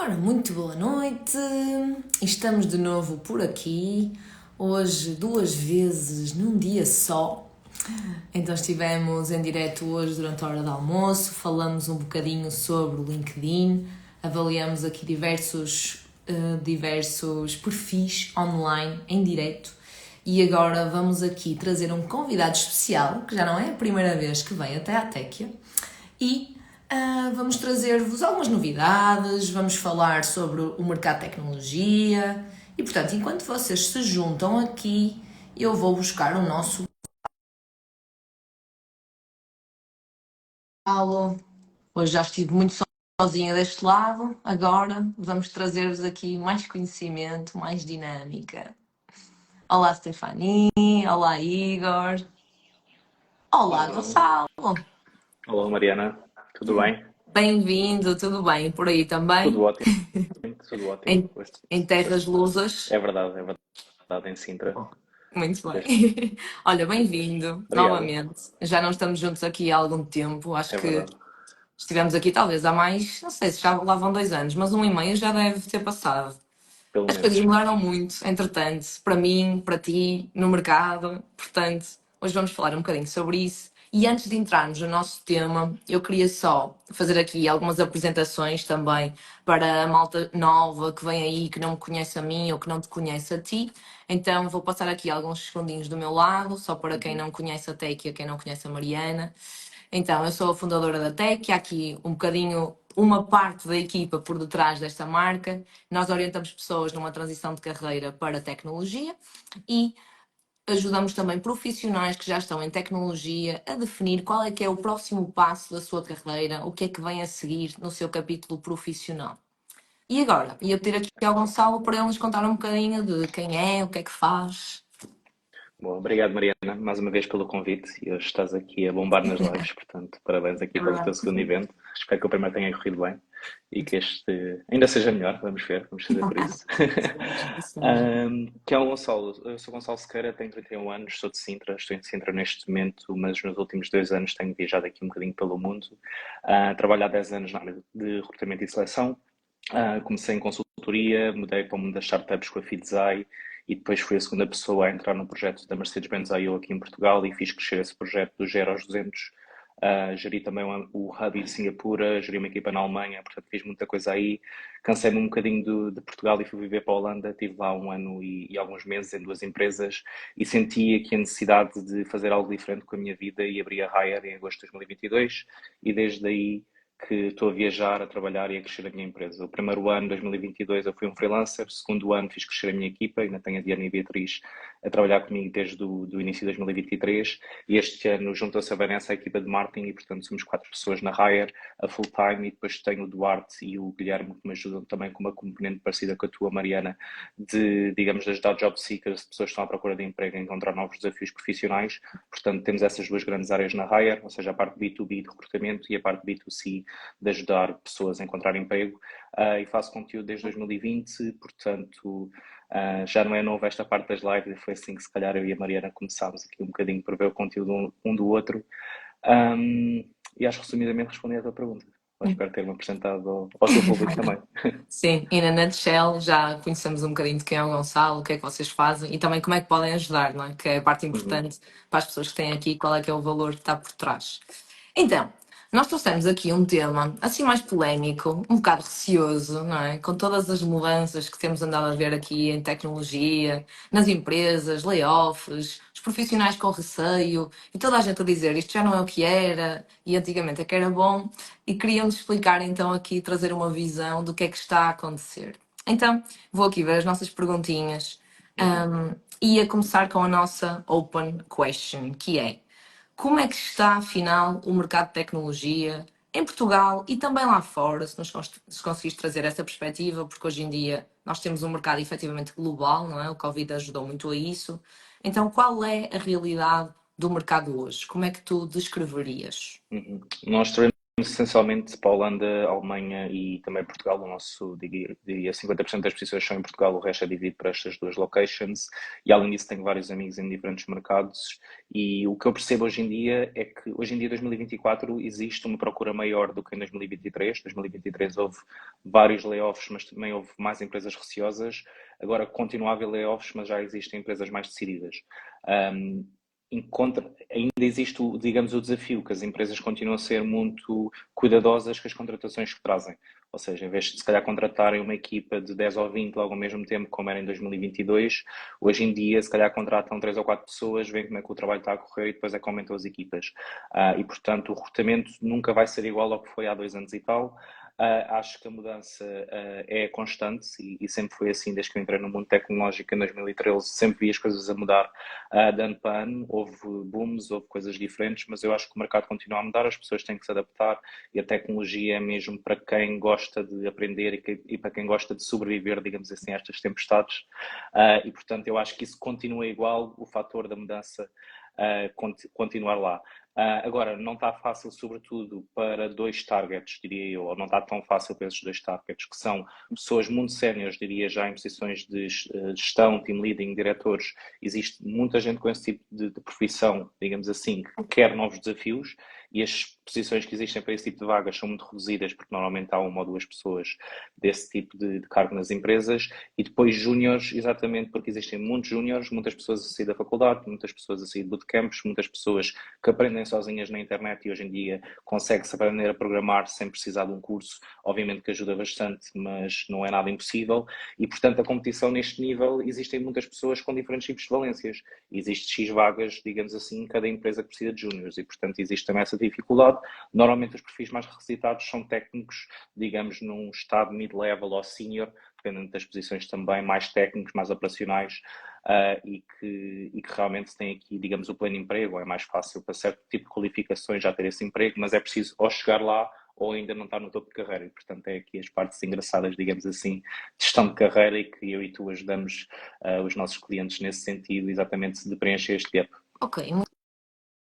Ora, muito boa noite. Estamos de novo por aqui. Hoje, duas vezes num dia só. Então estivemos em direto hoje durante a hora do almoço, falamos um bocadinho sobre o LinkedIn, avaliamos aqui diversos perfis online em direto e agora vamos aqui trazer um convidado especial, que já não é a primeira vez que vem até à Téquia, e vamos trazer-vos algumas novidades, vamos falar sobre o mercado de tecnologia e, portanto, enquanto vocês se juntam aqui, eu vou buscar o nosso Paulo. Hoje já estive muito sozinha deste lado, agora vamos trazer-vos aqui mais conhecimento, mais dinâmica. Olá, Stefani, olá, Igor, olá, Olá, Gonçalo. olá Mariana, tudo bem? Bem-vindo, tudo bem por aí Tudo também? ótimo, tudo ótimo. Em, em terras lusas? É verdade, em Sintra. Muito Deste- bem. Olha, bem-vindo Obrigado, novamente. Já não estamos juntos aqui há algum tempo. Acho é que verdade, estivemos aqui talvez há mais, não sei se já lá vão 2 anos, mas 1 e meio já deve ter passado. pelo As coisas menos. mudaram muito, entretanto, para mim, para ti, no mercado. Portanto, hoje vamos falar um bocadinho sobre isso. E antes de entrarmos no nosso tema, eu queria só fazer aqui algumas apresentações também para a malta nova que vem aí, que não me conhece a mim ou que não te conhece a ti. Então, vou passar aqui alguns segundinhos do meu lado, só para quem Uhum. não conhece a Teki, quem não conhece a Mariana. Então, eu sou a fundadora da Tech, há aqui um bocadinho uma parte da equipa por detrás desta marca. Nós orientamos pessoas numa transição de carreira para a tecnologia e ajudamos também profissionais que já estão em tecnologia a definir qual é que é o próximo passo da sua carreira, o que é que vem a seguir no seu capítulo profissional. E agora, ia pedir aqui ao Gonçalo para ele nos contar um bocadinho de quem é, o que é que faz. Bom, obrigado Mariana, mais uma vez pelo convite e hoje estás aqui a bombar nas lives, portanto, parabéns aqui É pelo teu verdade. segundo evento. Espero que o primeiro tenha corrido bem e que este ainda seja melhor, vamos ver, vamos fazer por isso. Isso mesmo. Que é o Gonçalo, eu sou Gonçalo Sequeira, tenho 31 anos, sou de Sintra, estou em Sintra neste momento, mas nos últimos 2 anos tenho viajado aqui um bocadinho pelo mundo. Trabalho há 10 anos na área de recrutamento e seleção. Comecei em consultoria, mudei para o mundo das startups com a Fidzai e depois fui a segunda pessoa a entrar no projeto da Mercedes-Benz IO aqui em Portugal e fiz crescer esse projeto do 0 aos 200. Geri também o hub de Singapura, geri uma equipa na Alemanha, portanto fiz muita coisa aí. Cansei-me um bocadinho de Portugal e fui viver para a Holanda. Estive lá 1 ano e alguns meses em 2 empresas e senti aqui a necessidade de fazer algo diferente com a minha vida e abri a Hire em agosto de 2022 e desde aí que estou a viajar, a trabalhar e a crescer a minha empresa. O primeiro ano, 2022, eu fui um freelancer. O segundo ano, fiz crescer a minha equipa. Ainda tenho a Diana e a Beatriz a trabalhar comigo desde o início de 2023. E este ano juntou-se a Vanessa à equipa de marketing e, portanto, somos 4 pessoas na Hire, a full time. E depois tenho o Duarte e o Guilherme que me ajudam também com uma componente parecida com a tua, Mariana, de, digamos, de ajudar job seekers, pessoas que estão à procura de emprego, a encontrar novos desafios profissionais. Portanto, temos essas duas grandes áreas na Hire, ou seja, a parte B2B de recrutamento e a parte B2C de ajudar pessoas a encontrar emprego. E faço conteúdo desde 2020, portanto já não é novo esta parte das lives, foi assim que se calhar eu e a Mariana começámos aqui um bocadinho por ver o conteúdo um do outro. E acho que resumidamente respondi à tua pergunta. Espero ter-me apresentado ao teu público também. Sim, e na Nutshell já conhecemos um bocadinho de quem é o Gonçalo, o que é que vocês fazem e também como é que podem ajudar, não é? Que é a parte Uhum. importante para as pessoas que têm aqui, qual é que é o valor que está por trás. Então, nós trouxemos aqui um tema assim mais polémico, um bocado receoso, não é? Com todas as mudanças que temos andado a ver aqui em tecnologia, nas empresas, layoffs, os profissionais com receio e toda a gente a dizer isto já não é o que era e antigamente é que era bom e queríamos explicar então aqui, trazer uma visão do que é que está a acontecer. Então, vou aqui ver as nossas perguntinhas Uhum. e a começar com a nossa open question, que é: como é que está, afinal, o mercado de tecnologia em Portugal e também lá fora, se conseguiste trazer essa perspectiva, porque hoje em dia nós temos um mercado efetivamente global, não é? O Covid ajudou muito a isso. Então, qual é a realidade do mercado hoje? Como é que tu descreverias? Uhum. Nós essencialmente para a Holanda, Alemanha e também Portugal. O nosso, diria 50% das posições são em Portugal, o resto é dividido para estas duas locations. E além disso, tenho vários amigos em diferentes mercados. E o que eu percebo hoje em dia é que, hoje em dia, 2024, existe uma procura maior do que em 2023. 2023 houve vários layoffs, mas também houve mais empresas receosas. Agora continua a haver layoffs, mas já existem empresas mais decididas. Um, ainda existe, digamos, o desafio que as empresas continuam a ser muito cuidadosas com as contratações que trazem. Ou seja, em vez de se calhar contratarem uma equipa de 10 ou 20 logo ao mesmo tempo, como era em 2022, hoje em dia se calhar contratam 3 ou 4 pessoas, veem como é que o trabalho está a correr e depois é que aumentam as equipas. E portanto o recrutamento nunca vai ser igual ao que foi há 2 anos e tal. Acho que a mudança é constante e sempre foi assim desde que eu entrei no mundo tecnológico em 2013, sempre vi as coisas a mudar de ano para ano, houve booms, houve coisas diferentes, mas eu acho que o mercado continua a mudar, as pessoas têm que se adaptar e a tecnologia é mesmo para quem gosta de aprender e para quem gosta de sobreviver, digamos assim, a estas tempestades. E portanto eu acho que isso continua igual, o fator da mudança continuar lá. Agora, não está fácil, sobretudo para dois targets, diria eu, ou não está tão fácil para esses dois targets, que são pessoas muito séniores, diria já, em posições de gestão, team leading, diretores. Existe muita gente com esse tipo de profissão, digamos assim, que quer novos desafios e as posições que existem para esse tipo de vagas são muito reduzidas, porque normalmente há uma ou duas pessoas desse tipo de cargo nas empresas. E depois júniores, exatamente porque existem muitos júniores, muitas pessoas a sair da faculdade, muitas pessoas a sair de bootcamps, muitas pessoas que aprendem sozinhas na internet e hoje em dia consegue-se aprender a programar sem precisar de um curso. Obviamente que ajuda bastante, mas não é nada impossível. E, portanto, a competição neste nível, existem muitas pessoas com diferentes tipos de valências. Existe X vagas, digamos assim, em cada empresa que precisa de júniores e, portanto, existe também essa dificuldade. Normalmente os perfis mais requisitados são técnicos, digamos, num estado mid-level ou senior, dependendo das posições também, mais técnicos, mais operacionais, e que realmente têm aqui, digamos, o pleno emprego. É mais fácil para certo tipo de qualificações já ter esse emprego, mas é preciso ou chegar lá ou ainda não estar no topo de carreira. E, portanto, é aqui as partes engraçadas, digamos assim, de gestão de carreira e que eu e tu ajudamos os nossos clientes nesse sentido, exatamente de preencher este gap. Ok,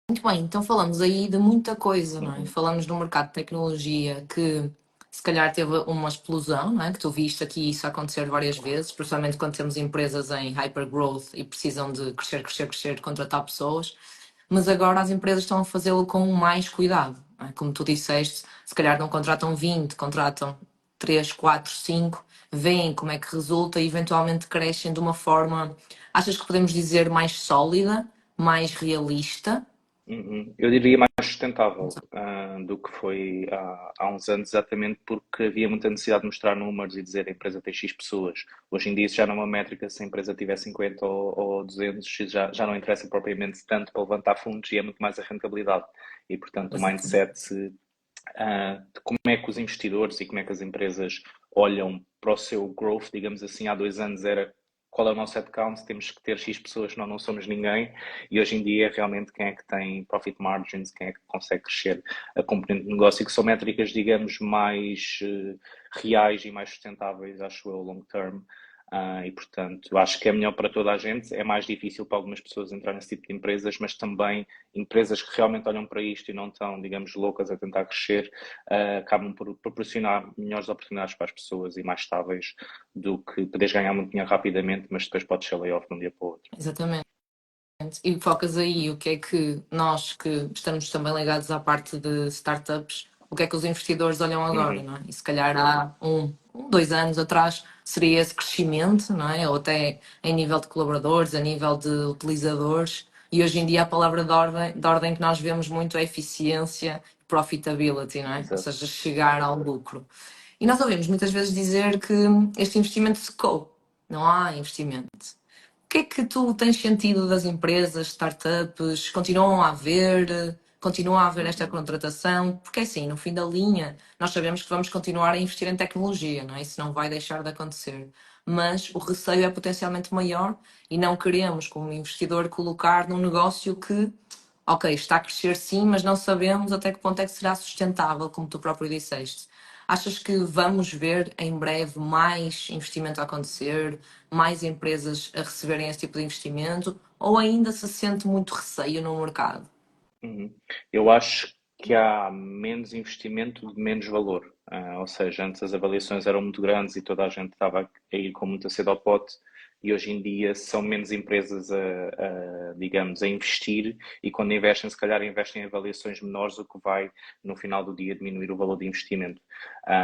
muito bem, então falamos aí de muita coisa, não é? Uhum, Falamos no mercado de tecnologia que se calhar teve uma explosão, não é? Que tu viste aqui isso acontecer várias vezes, especialmente quando temos empresas em hypergrowth e precisam de crescer, crescer, crescer, contratar pessoas, mas agora as empresas estão a fazê-lo com mais cuidado, não é? Como tu disseste, se calhar não contratam 20, contratam 3, 4, 5, veem como é que resulta e eventualmente crescem de uma forma, achas que podemos dizer mais sólida, mais realista? uhum. Eu diria mais sustentável do que foi há uns anos, exatamente porque havia muita necessidade de mostrar números e dizer a empresa tem X pessoas. Hoje em dia isso já não é uma métrica, se a empresa tiver 50 ou 200, isso já não interessa propriamente tanto para levantar fundos e é muito mais a rentabilidade. E, portanto, o Exatamente. mindset de como é que os investidores e como é que as empresas olham para o seu growth, digamos assim, há 2 anos era qual é o nosso headcount, temos que ter X pessoas, senão não somos ninguém, e hoje em dia é realmente quem é que tem profit margins, quem é que consegue crescer a componente de negócio, que são métricas, digamos, mais reais e mais sustentáveis, acho eu, long term. E portanto, acho que é melhor para toda a gente. É mais difícil para algumas pessoas entrar nesse tipo de empresas, mas também empresas que realmente olham para isto e não estão, digamos, loucas a tentar crescer, acabam por proporcionar melhores oportunidades para as pessoas e mais estáveis do que poderes ganhar muito dinheiro rapidamente, mas depois podes ser layoff de um dia para o outro. Exatamente. E focas aí o que é que nós que estamos também ligados à parte de startups, o que é que os investidores olham agora, Uhum, não é? E se calhar há 2 anos atrás seria esse crescimento, não é? Ou até em nível de colaboradores, a nível de utilizadores. E hoje em dia a palavra de ordem que nós vemos muito é eficiência, profitability, não é? Ou exato. seja, chegar ao lucro. E nós ouvimos muitas vezes dizer que este investimento secou, não há investimento. O que é que tu tens sentido das empresas, startups? Continua a haver esta Uhum. contratação? Porque assim, no fim da linha, nós sabemos que vamos continuar a investir em tecnologia, não é? Isso não vai deixar de acontecer. Mas o receio é potencialmente maior e não queremos, como investidor, colocar num negócio que, ok, está a crescer sim, mas não sabemos até que ponto é que será sustentável, como tu próprio disseste. Achas que vamos ver em breve mais investimento a acontecer, mais empresas a receberem esse tipo de investimento, ou ainda se sente muito receio no mercado? Uhum. Eu acho que há menos investimento de menos valor. Ou seja, antes as avaliações eram muito grandes e toda a gente estava a ir com muita sede ao pote, e hoje em dia são menos empresas digamos, a investir, e quando investem, se calhar investem em avaliações menores, o que vai, no final do dia, diminuir o valor de investimento.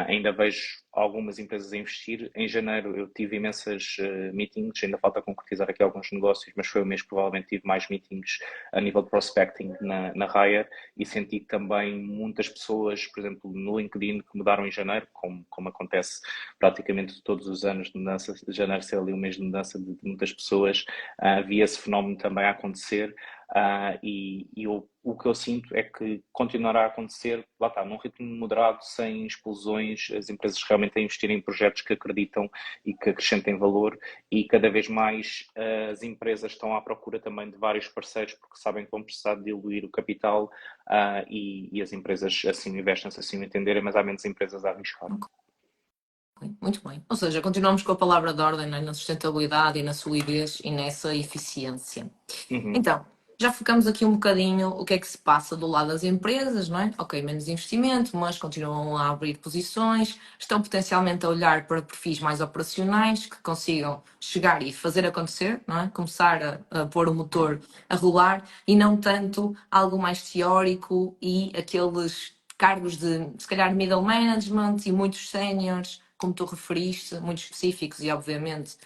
Ainda vejo algumas empresas a investir. Em janeiro eu tive imensas meetings, ainda falta concretizar aqui alguns negócios, mas foi o mês que provavelmente tive mais meetings a nível de prospecting na Raya, e senti também muitas pessoas, por exemplo, no LinkedIn, que mudaram em janeiro, como acontece praticamente todos os anos de mudança. Janeiro ser ali um mês de mudança de muitas pessoas, havia esse fenómeno também a acontecer. O que eu sinto é que continuará a acontecer, lá está, num ritmo moderado, sem explosões, as empresas realmente a investirem em projetos que acreditam e que acrescentem valor, e cada vez mais as empresas estão à procura também de vários parceiros, porque sabem que vão precisar de diluir o capital, e as empresas assim investem, se assim o entenderem, mas há menos empresas a arriscar. Muito bem. Ou seja, continuamos com a palavra de ordem, né, na sustentabilidade e na solidez e nessa eficiência. Então, já focamos aqui um bocadinho o que é que se passa do lado das empresas, não é? Ok, menos investimento, mas continuam a abrir posições, estão potencialmente a olhar para perfis mais operacionais que consigam chegar e fazer acontecer, não é? Começar a pôr o motor a rolar, e não tanto algo mais teórico e aqueles cargos de, se calhar, middle management e muitos séniores, como tu referiste, muito específicos e, obviamente,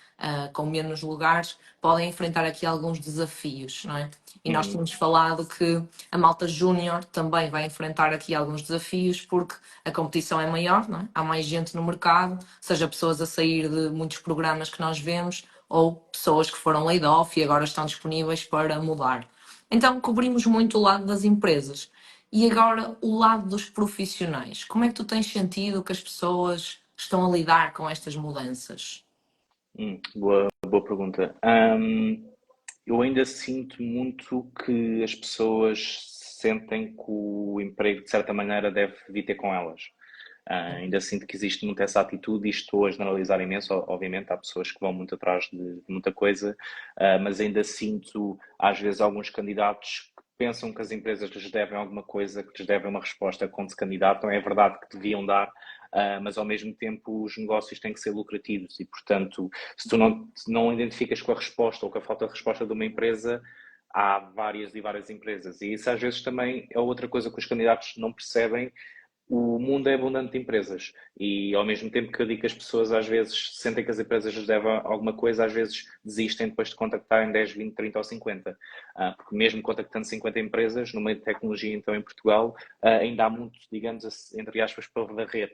com menos lugares, podem enfrentar aqui alguns desafios, não é? E nós tínhamos falado que a malta júnior também vai enfrentar aqui alguns desafios, porque a competição é maior, não é? Há mais gente no mercado, seja pessoas a sair de muitos programas que nós vemos, ou pessoas que foram laid off e agora estão disponíveis para mudar. Então, cobrimos muito o lado das empresas. E agora, o lado dos profissionais. Como é que tu tens sentido que as pessoas estão a lidar com estas mudanças? Boa pergunta. Eu ainda sinto muito que as pessoas sentem que o emprego, de certa maneira, deve vir ter com elas. Ainda sinto que existe muito essa atitude, e estou a generalizar imenso. Obviamente há pessoas que vão muito atrás de muita coisa, mas ainda sinto às vezes alguns candidatos que pensam que as empresas lhes devem alguma coisa, que lhes devem uma resposta quando se candidatam. É verdade que deviam dar, mas ao mesmo tempo os negócios têm que ser lucrativos, e portanto, se tu não identificas com a resposta ou com a falta de resposta de uma empresa, há várias e várias empresas, e isso às vezes também é outra coisa que os candidatos não percebem. O mundo é abundante de empresas, e ao mesmo tempo que eu digo que as pessoas às vezes sentem que as empresas lhes devem alguma coisa, às vezes desistem depois de contactarem 10, 20, 30 ou 50. Porque mesmo contactando 50 empresas, no meio de tecnologia então em Portugal, ainda há muito, digamos, entre aspas, para varrer.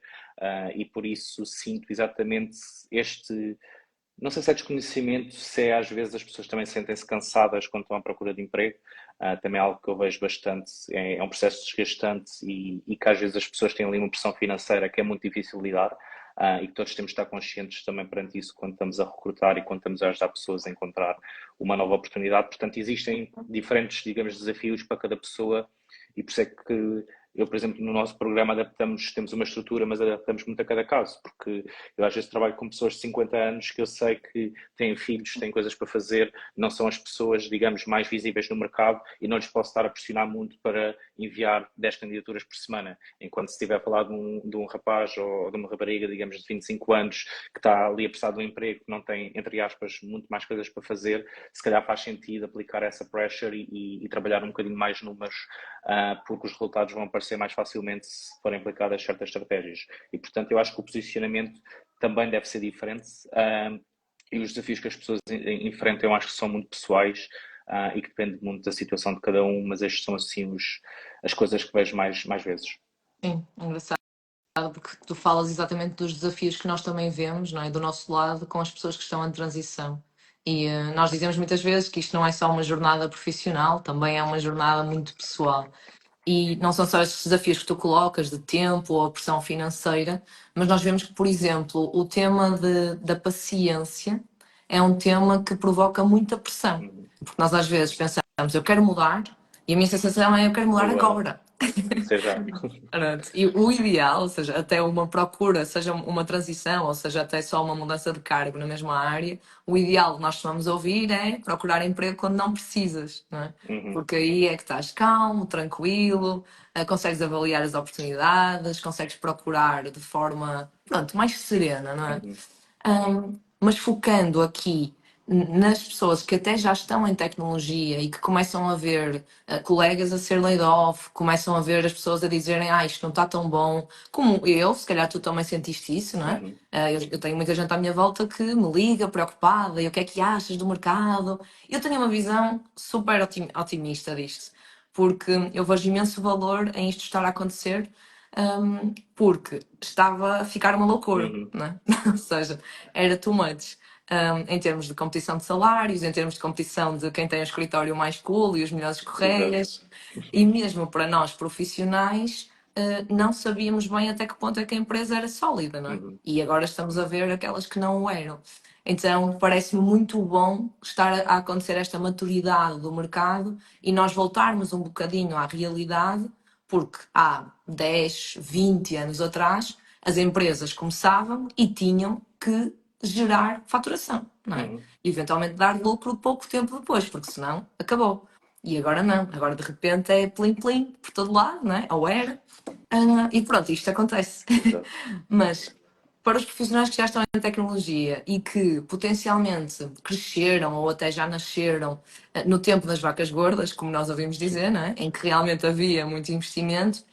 E por isso sinto exatamente este... Não sei se é desconhecimento, se é às vezes as pessoas também sentem-se cansadas quando estão à procura de emprego. Também é algo que eu vejo bastante, é um processo desgastante, e que às vezes as pessoas têm ali uma pressão financeira que é muito difícil de lidar, e que todos temos de estar conscientes também perante isso quando estamos a recrutar e quando estamos a ajudar pessoas a encontrar uma nova oportunidade. Portanto, existem diferentes, digamos, desafios para cada pessoa, e por isso é que eu, por exemplo, no nosso programa temos uma estrutura, mas adaptamos muito a cada caso, porque eu às vezes trabalho com pessoas de 50 anos que eu sei que têm filhos, têm coisas para fazer, não são as pessoas, digamos, mais visíveis no mercado, e não lhes posso estar a pressionar muito para enviar 10 candidaturas por semana. Enquanto se estiver a falar de um rapaz ou de uma rapariga, digamos, de 25 anos, que está ali a precisar de um emprego, que não tem, entre aspas, muito mais coisas para fazer, se calhar faz sentido aplicar essa pressure e trabalhar um bocadinho mais números, porque os resultados vão aparecer mais facilmente se forem aplicadas certas estratégias. E, portanto, eu acho que o posicionamento também deve ser diferente, e os desafios que as pessoas enfrentam eu acho que são muito pessoais, e que depende muito da situação de cada um, mas estes são assim as coisas que vejo mais vezes. Sim, engraçado, porque tu falas exatamente dos desafios que nós também vemos, não é? Do nosso lado, com as pessoas que estão em transição. E nós dizemos muitas vezes que isto não é só uma jornada profissional, também é uma jornada muito pessoal. E não são só estes desafios que tu colocas de tempo ou a pressão financeira, mas nós vemos que, por exemplo, o tema da paciência é um tema que provoca muita pressão. Porque nós às vezes pensamos, eu quero mudar, e a minha sensação é, eu quero mudar Agora. agora. Seja. Pronto. E o ideal, ou seja, até uma procura, seja uma transição, ou seja, até só uma mudança de cargo na mesma área, o ideal que nós vamos ouvir é procurar emprego quando não precisas, não é? Uhum, Porque aí é que estás calmo, tranquilo, consegues avaliar as oportunidades, consegues procurar de forma, pronto, mais serena, não é? uhum, Mas focando aqui nas pessoas que até já estão em tecnologia e que começam a ver colegas a ser laid off, começam a ver as pessoas a dizerem isto não está tão bom, como eu, se calhar tu também sentiste isso, não é? uhum, Eu tenho muita gente à minha volta que me liga preocupada e o que é que achas do mercado? Eu tenho uma visão super otimista disto, porque eu vejo imenso valor em isto estar a acontecer, porque estava a ficar uma loucura, uhum. não é? Ou seja, era too much. Em termos de competição de salários, em termos de competição de quem tem o escritório mais cool e os melhores Exato. correias, e mesmo para nós profissionais, não sabíamos bem até que ponto é que a empresa era sólida, não é? Uhum, E agora estamos a ver aquelas que não o eram. Então, parece-me muito bom estar a acontecer esta maturidade do mercado e nós voltarmos um bocadinho à realidade, porque há 10, 20 anos atrás, as empresas começavam e tinham que gerar faturação, não é? uhum. E eventualmente dar lucro pouco tempo depois, porque senão acabou. E agora não, agora de repente é plim-plim por todo lado, não é? Ou era. E pronto, isto acontece. Exato. Mas para os profissionais que já estão em tecnologia e que potencialmente cresceram ou até já nasceram no tempo das vacas gordas, como nós ouvimos dizer, não é? Em que realmente havia muito investimento,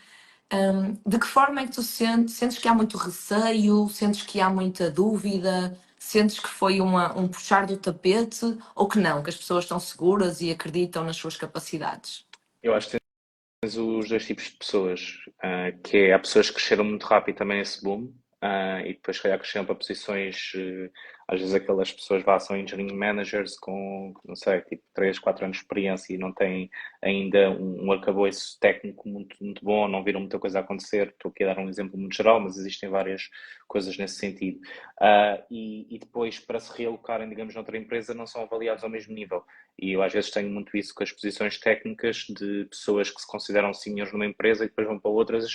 de que forma é que tu sentes? Sentes que há muito receio? Sentes que há muita dúvida? Sentes que foi um puxar do tapete? Ou que não, que as pessoas estão seguras e acreditam nas suas capacidades? Eu acho que tens os dois tipos de pessoas, que é, há pessoas que cresceram muito rápido também esse boom, e depois se calhar cresceram para posições, às vezes aquelas pessoas vá, são engineering managers com, não sei, tipo 3 4 anos de experiência e não têm ainda um arcabouço técnico muito, muito bom, não viram muita coisa a acontecer. Estou aqui a dar um exemplo muito geral, mas existem várias coisas nesse sentido. E depois, para se realocarem, digamos, noutra empresa, não são avaliados ao mesmo nível. E eu às vezes tenho muito isso com as posições técnicas de pessoas que se consideram seniors numa empresa e depois vão para outras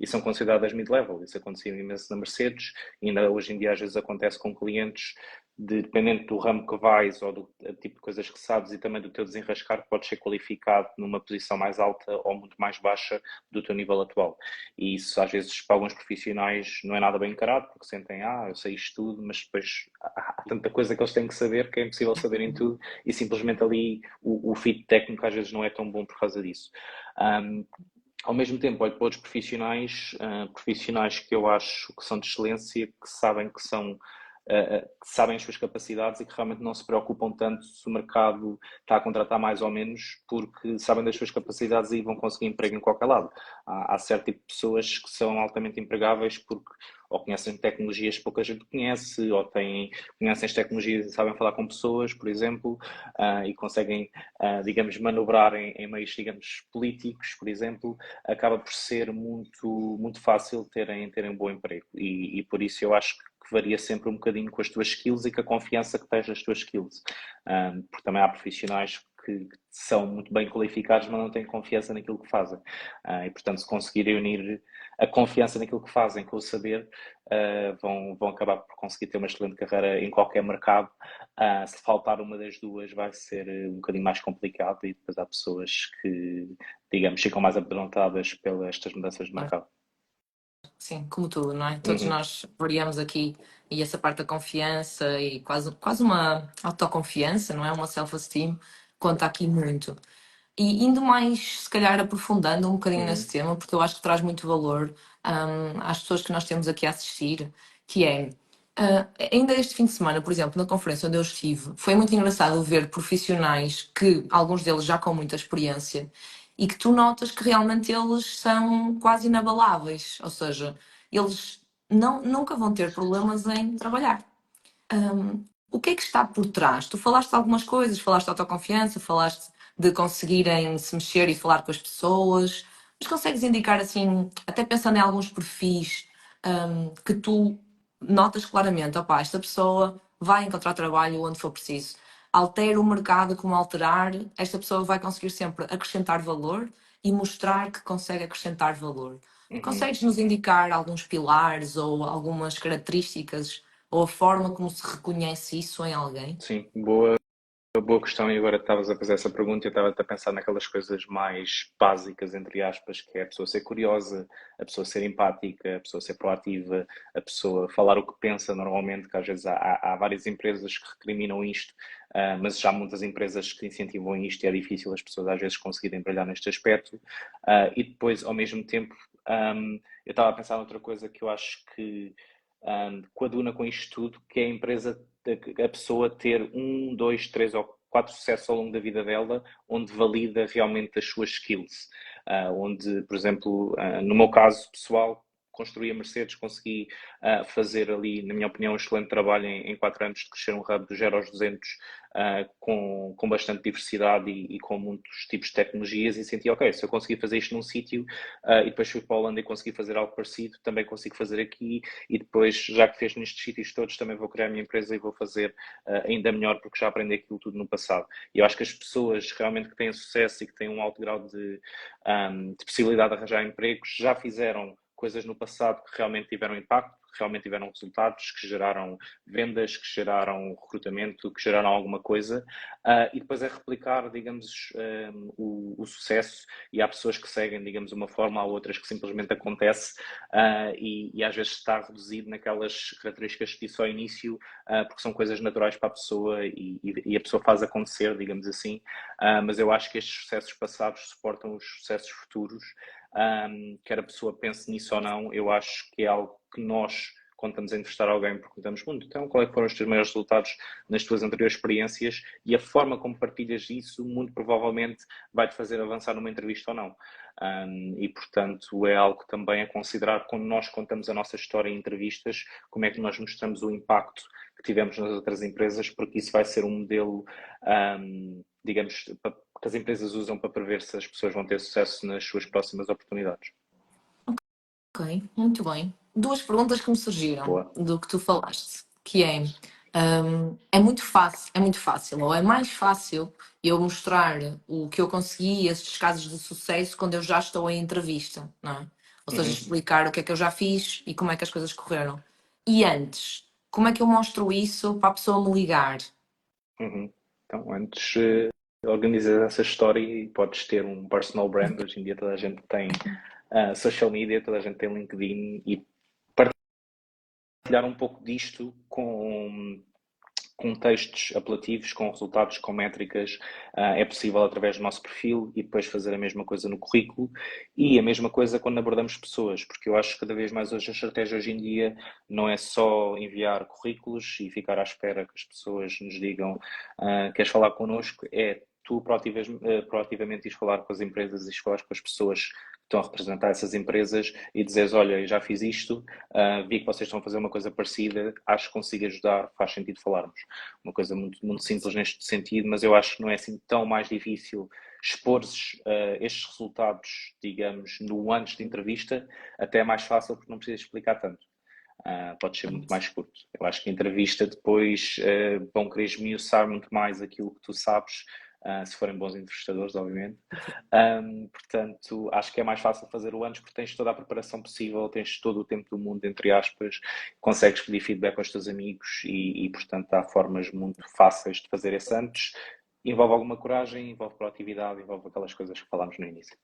e são consideradas mid-level. Isso acontecia imenso na Mercedes e ainda hoje em dia às vezes acontece com clientes, dependendo do ramo que vais ou do tipo de coisas que sabes e também do teu desenrascar, podes ser qualificado numa posição mais alta ou muito mais baixa do teu nível atual. E isso às vezes para alguns profissionais não é nada bem encarado, porque sentem, eu sei isto tudo, mas depois há tanta coisa que eles têm que saber que é impossível saberem tudo e simplesmente ali o fit técnico às vezes não é tão bom por causa disso. Um, Ao mesmo tempo, olho para outros profissionais, profissionais que eu acho que são de excelência, que sabem que são que sabem as suas capacidades e que realmente não se preocupam tanto se o mercado está a contratar mais ou menos, porque sabem das suas capacidades e vão conseguir emprego em qualquer lado. Há certo tipo de pessoas que são altamente empregáveis porque ou conhecem tecnologias que pouca gente conhece, ou conhecem as tecnologias e sabem falar com pessoas, por exemplo, e conseguem, digamos, manobrar em meios, digamos, políticos, por exemplo, acaba por ser muito, muito fácil terem um bom emprego. E por isso eu acho que varia sempre um bocadinho com as tuas skills e com a confiança que tens nas tuas skills. Porque também há profissionais que são muito bem qualificados, mas não têm confiança naquilo que fazem. E, portanto, se conseguirem unir a confiança naquilo que fazem com o saber, vão acabar por conseguir ter uma excelente carreira em qualquer mercado. Se faltar uma das duas, vai ser um bocadinho mais complicado e depois há pessoas que, digamos, ficam mais amedrontadas pelas estas mudanças de mercado. Sim, como tudo, não é? Todos Uhum, nós variamos aqui e essa parte da confiança e quase uma autoconfiança, não é? Uma self-esteem, conta aqui muito. E indo mais, se calhar, aprofundando um bocadinho nesse uhum, tema, porque eu acho que traz muito valor, às pessoas que nós temos aqui a assistir, que é, ainda este fim de semana, por exemplo, na conferência onde eu estive, foi muito engraçado ver profissionais que, alguns deles já com muita experiência, e que tu notas que realmente eles são quase inabaláveis, ou seja, eles nunca vão ter problemas em trabalhar. O que é que está por trás? Tu falaste de algumas coisas, falaste de autoconfiança, falaste de conseguirem se mexer e falar com as pessoas, mas consegues indicar assim, até pensando em alguns perfis, que tu notas claramente, opá, esta pessoa vai encontrar trabalho onde for preciso. Altera o mercado como alterar, esta pessoa vai conseguir sempre acrescentar valor e mostrar que consegue acrescentar valor. Uhum. Consegues nos indicar alguns pilares ou algumas características ou a forma como se reconhece isso em alguém? Sim, boa questão, e agora estavas a fazer essa pergunta e eu estava a pensar naquelas coisas mais básicas, entre aspas, que é a pessoa ser curiosa, a pessoa ser empática, a pessoa ser proativa, a pessoa falar o que pensa normalmente, que às vezes há várias empresas que recriminam isto, mas já há muitas empresas que incentivam isto e é difícil as pessoas às vezes conseguirem brilhar neste aspecto. E depois, ao mesmo tempo, eu estava a pensar noutra coisa que eu acho que coaduna com isto tudo, que é a empresa, a pessoa ter um, dois, três ou quatro sucessos ao longo da vida dela, onde valida realmente as suas skills. Onde, por exemplo, no meu caso pessoal, construí a Mercedes, consegui fazer ali, na minha opinião, um excelente trabalho em 4 anos de crescer um hub do 0 aos 200 com bastante diversidade e com muitos tipos de tecnologias e senti, ok, se eu conseguir fazer isto num sítio e depois fui para a Holanda e consegui fazer algo parecido, também consigo fazer aqui e depois, já que fez nestes sítios todos, também vou criar a minha empresa e vou fazer ainda melhor porque já aprendi aquilo tudo no passado. E eu acho que as pessoas realmente que têm sucesso e que têm um alto grau de possibilidade de arranjar empregos já fizeram coisas no passado que realmente tiveram impacto, que realmente tiveram resultados, que geraram vendas, que geraram recrutamento, que geraram alguma coisa, e depois é replicar, digamos, o sucesso, e há pessoas que seguem, digamos, uma forma, há outras que simplesmente acontece, e às vezes está reduzido naquelas características que disse ao início, porque são coisas naturais para a pessoa e a pessoa faz acontecer, digamos assim, mas eu acho que estes sucessos passados suportam os sucessos futuros, quer a pessoa pense nisso ou não, eu acho que é algo que nós, quando estamos a entrevistar alguém, perguntamos muito, então, qual é que foram os teus maiores resultados nas tuas anteriores experiências, e a forma como partilhas isso, muito provavelmente, vai-te fazer avançar numa entrevista ou não. E, portanto, é algo também a considerar quando nós contamos a nossa história em entrevistas, como é que nós mostramos o impacto que tivemos nas outras empresas, porque isso vai ser um modelo, digamos, que as empresas usam para prever se as pessoas vão ter sucesso nas suas próximas oportunidades. Ok, muito bem. Duas perguntas que me surgiram Boa. do que tu falaste, que é muito fácil, ou é mais fácil eu mostrar o que eu consegui, estes casos de sucesso, quando eu já estou em entrevista, não é? Ou seja, Uhum, explicar o que é que eu já fiz e como é que as coisas correram. E antes, como é que eu mostro isso para a pessoa me ligar? uhum. Então, antes, organizas essa história e podes ter um personal brand. Hoje em dia toda a gente tem social media, toda a gente tem LinkedIn, e partilhar um pouco disto com textos apelativos, com resultados, com métricas, é possível através do nosso perfil e depois fazer a mesma coisa no currículo e a mesma coisa quando abordamos pessoas, porque eu acho que cada vez mais hoje a estratégia hoje em dia não é só enviar currículos e ficar à espera que as pessoas nos digam queres falar connosco, é tu proativamente ires falar com as empresas e falar com as pessoas que estão a representar essas empresas e dizeres, olha, eu já fiz isto, vi que vocês estão a fazer uma coisa parecida, acho que consigo ajudar, faz sentido falarmos. Uma coisa muito, muito simples neste sentido, mas eu acho que não é assim tão mais difícil expor estes resultados, digamos, no antes de entrevista, até é mais fácil porque não precisa explicar tanto. Pode ser muito mais curto. Eu acho que a entrevista depois vão querer esmiuçar muito mais aquilo que tu sabes, se forem bons entrevistadores, obviamente. Portanto, acho que é mais fácil fazer o antes porque tens toda a preparação possível, tens todo o tempo do mundo, entre aspas, consegues pedir feedback aos teus amigos portanto, há formas muito fáceis de fazer esse antes. Envolve alguma coragem, envolve proatividade, envolve aquelas coisas que falámos no início.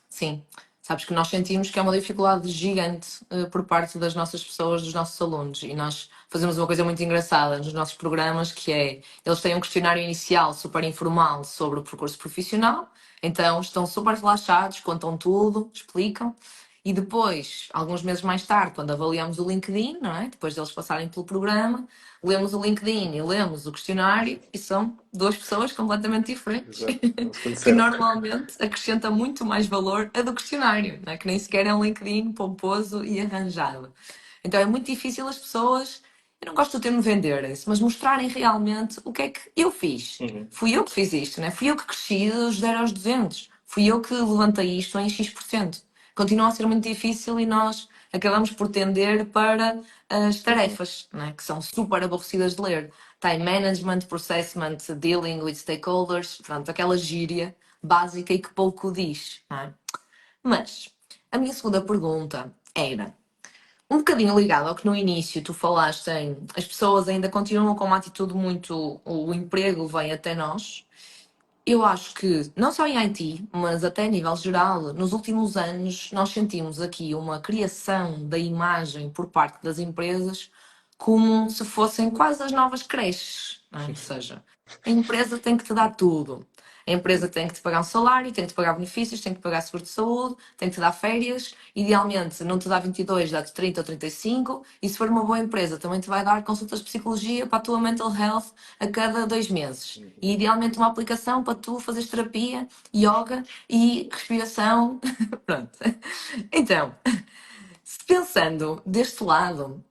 Sim, sabes que nós sentimos que é uma dificuldade gigante por parte das nossas pessoas, dos nossos alunos, e nós fazemos uma coisa muito engraçada nos nossos programas, que é, eles têm um questionário inicial super informal sobre o percurso profissional, então estão super relaxados, contam tudo, explicam, e depois, alguns meses mais tarde, quando avaliamos o LinkedIn, não é? Depois deles passarem pelo programa, lemos o LinkedIn e lemos o questionário e são duas pessoas completamente diferentes Exato, não se que conheceram. normalmente acrescenta muito mais valor a do questionário, não é? Que nem sequer é um LinkedIn pomposo e arranjado. Então é muito difícil as pessoas, eu não gosto do termo venderem-se, mas mostrarem realmente o que é que eu fiz. Uhum. Fui eu que fiz isto, né? Fui eu que cresci dos 0 aos 200. Fui eu que levantei isto em X%. Continua a ser muito difícil e nós acabamos por tender para as Uhum. tarefas, né? Que são super aborrecidas de ler. Time management, processment, dealing with stakeholders, pronto, aquela gíria básica e que pouco diz, não é? Mas a minha segunda pergunta era um bocadinho ligado ao que no início tu falaste em as pessoas ainda continuam com uma atitude muito o emprego vem até nós. Eu acho que, não só em IT, mas até a nível geral, nos últimos anos nós sentimos aqui uma criação da imagem por parte das empresas como se fossem quase as novas creches, não é? Ou seja, a empresa tem que te dar tudo. A empresa tem que te pagar um salário, tem que te pagar benefícios, tem que te pagar seguro de saúde, tem que te dar férias. Idealmente, não te dá 22, dá-te 30 ou 35. E se for uma boa empresa, também te vai dar consultas de psicologia para a tua mental health a cada 2 meses. E idealmente uma aplicação para tu fazeres terapia, yoga e respiração. Pronto. Então, pensando deste lado,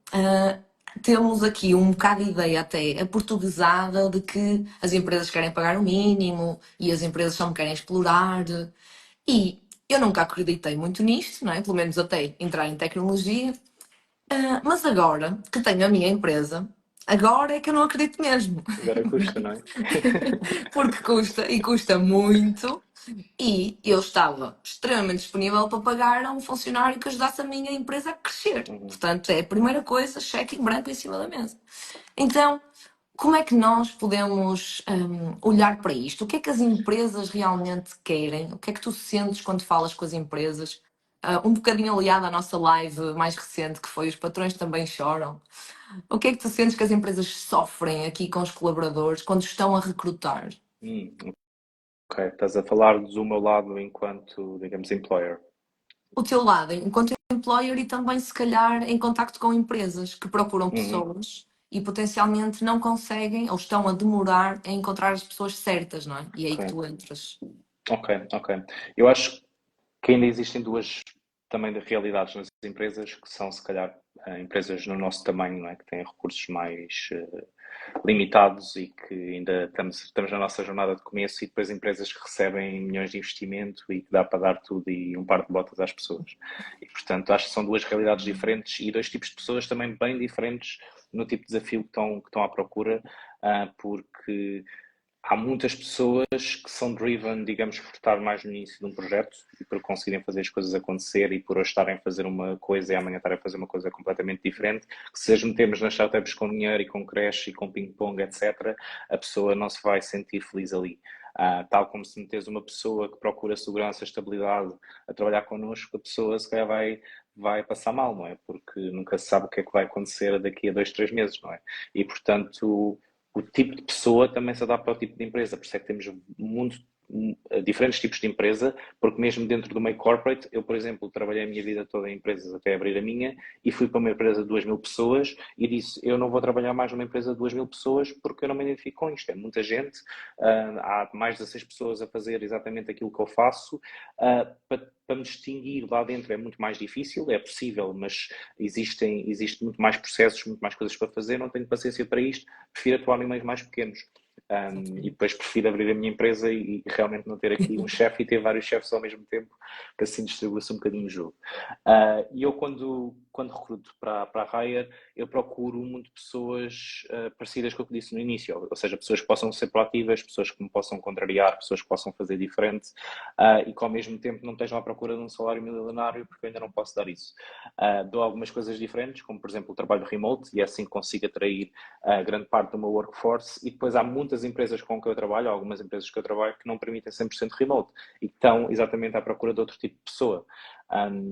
temos aqui um bocado de ideia até aportuguesada de que as empresas querem pagar o mínimo e as empresas só me querem explorar. E eu nunca acreditei muito nisto, não é? Pelo menos até entrar em tecnologia. Mas agora que tenho a minha empresa, agora é que eu não acredito mesmo. Agora custa, não é? Porque custa e custa muito. E eu estava extremamente disponível para pagar a um funcionário que ajudasse a minha empresa a crescer. Uhum. Portanto, é a primeira coisa, cheque em branco em cima da mesa. Então, como é que nós podemos olhar para isto? O que é que as empresas realmente querem? O que é que tu sentes quando falas com as empresas? Um bocadinho aliado à nossa live mais recente, que foi Os Patrões Também Choram. O que é que tu sentes que as empresas sofrem aqui com os colaboradores quando estão a recrutar? Hum, ok, estás a falar do meu lado enquanto, digamos, employer. O teu lado, enquanto employer e também, se calhar, em contacto com empresas que procuram Uhum, pessoas e potencialmente não conseguem ou estão a demorar a encontrar as pessoas certas, não é? E é aí que ok, tu entras. ok. Eu acho que ainda existem duas também de realidades nas empresas, que são, se calhar, empresas no nosso tamanho, não é? Que têm recursos mais limitados e que ainda estamos na nossa jornada de começo, e depois empresas que recebem milhões de investimento e que dá para dar tudo e um par de botas às pessoas. E, portanto, acho que são duas realidades diferentes e dois tipos de pessoas também bem diferentes no tipo de desafio que estão à procura, porque há muitas pessoas que são driven, digamos, por estar mais no início de um projeto e por conseguirem fazer as coisas acontecer, e por hoje estarem a fazer uma coisa e amanhã estarem a fazer uma coisa completamente diferente, que se as metemos nas startups com dinheiro e com creche e com ping-pong, etc., a pessoa não se vai sentir feliz ali. Tal como se metes uma pessoa que procura segurança, estabilidade a trabalhar connosco, a pessoa se calhar vai passar mal, não é? Porque nunca se sabe o que é que vai acontecer daqui a 2, 3 meses, não é? E, portanto, o tipo de pessoa também se adapta ao tipo de empresa. Por isso é que temos diferentes tipos de empresa, porque mesmo dentro do meio corporate, eu, por exemplo, trabalhei a minha vida toda em empresas até abrir a minha, e fui para uma empresa de 2.000 pessoas e disse, eu não vou trabalhar mais numa empresa de 2.000 pessoas porque eu não me identifico com isto. É muita gente, há mais de 16 pessoas a fazer exatamente aquilo que eu faço, para me distinguir lá dentro é muito mais difícil, é possível, mas existem muito mais processos, muito mais coisas para fazer, não tenho paciência para isto, prefiro atuar em meios mais pequenos. E depois prefiro abrir a minha empresa e realmente não ter aqui um chefe e ter vários chefes ao mesmo tempo, que assim distribui-se um bocadinho o jogo. E eu, quando recruto para a Hire, eu procuro muito pessoas parecidas com o que disse no início, ou seja, pessoas que possam ser proativas, pessoas que me possam contrariar, pessoas que possam fazer diferente, e que ao mesmo tempo não estejam à procura de um salário milionário, porque eu ainda não posso dar isso. Dou algumas coisas diferentes, como por exemplo o trabalho remote, e é assim consigo atrair grande parte do meu workforce, e depois há muitas empresas com que eu trabalho, algumas empresas que eu trabalho, que não permitem 100% remote e que estão exatamente à procura de outro tipo de pessoa.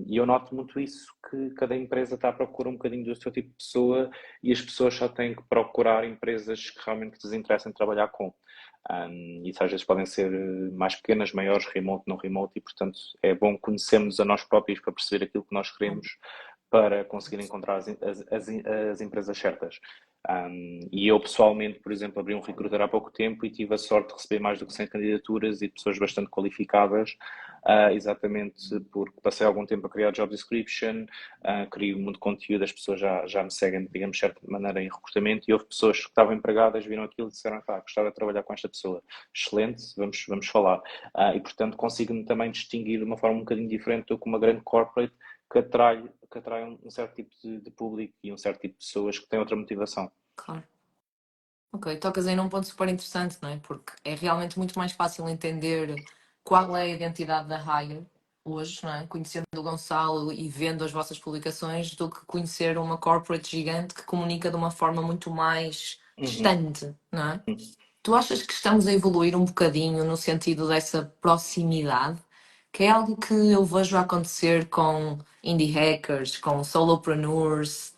E eu noto muito isso, que cada empresa está à procura um bocadinho do seu tipo de pessoa, e as pessoas só têm que procurar empresas que realmente lhes interessem trabalhar com. Isso às vezes podem ser mais pequenas, maiores, remote, não remote, e portanto é bom conhecermos a nós próprios para perceber aquilo que nós queremos, para conseguir encontrar as empresas certas. E eu pessoalmente, por exemplo, abri um recruiter há pouco tempo e tive a sorte de receber mais do que 100 candidaturas e de pessoas bastante qualificadas, exatamente porque passei algum tempo a criar job description, crio muito conteúdo, as pessoas já me seguem, digamos, de certa maneira em recrutamento, e houve pessoas que estavam empregadas, viram aquilo e disseram, gostava de trabalhar com esta pessoa. Excelente, vamos falar. E portanto consigo-me também distinguir de uma forma um bocadinho diferente do que uma grande corporate, que atrai um certo tipo de público e um certo tipo de pessoas que têm outra motivação. Claro. Ok, tocas aí num ponto super interessante, não é? Porque é realmente muito mais fácil entender qual é a identidade da Hire hoje, não é? Conhecendo o Gonçalo e vendo as vossas publicações, do que conhecer uma corporate gigante que comunica de uma forma muito mais Uhum, distante, não é? uhum, Tu achas que estamos a evoluir um bocadinho no sentido dessa proximidade? Que é algo que eu vejo acontecer com indie hackers, com solopreneurs,